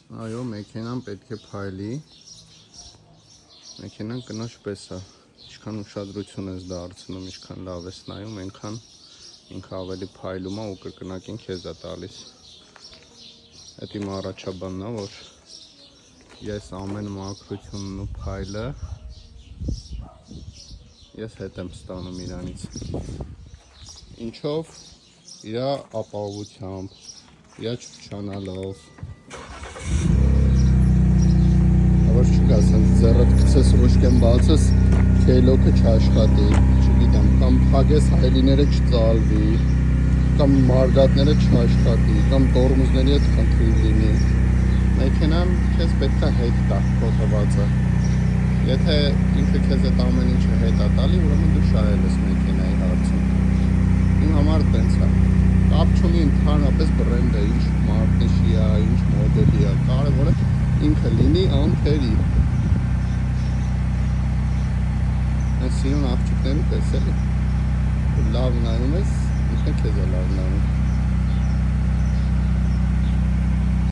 Այո, մեքենան պետք է փայլի, մեքենան կնոջ պես է, ինչքան ուշադրություն ես դարձնում, ինչքան լավ ես նայում, այնքան ինքը ավելի փայլում է ու կրկնակին քեզ է տալիս։ Այդ իմ առաջաբանն է, որ ես ամեն մաքրությունն ու փայլը ես հետ եմ ստանում իրանից։ Ինչով? Իր ապահովությամբ, իր չփչանալով։ Որ չգաս, ձեռդ գցես ոչկեն բացես, քեյլոքը չաշխատի, չգիտեմ, կամ փագես հայելիները չծալվի, կամ մարգատները չաշխատի, կամ տորմուզների հետ խնդիր լինի։ Մեքենան քեզ պետք է հետ տա քո տվածը։ Եթե ինքը քեզ այդ ամեն ինչը հետ է տալի, ուրեմն դու շահել ես մեքենայի հարցում։ Իմ համար տենց է։ Կապ չունի ընդհանրապես բրենդը, ինչ մարտիշի է, ինչ մոդելի է, կարևորը ինքը լինի անթերի։ Այս սիրուն աղջիկների պես էլի, լավ նայում ես, ինքը քեզ է լավ նայում։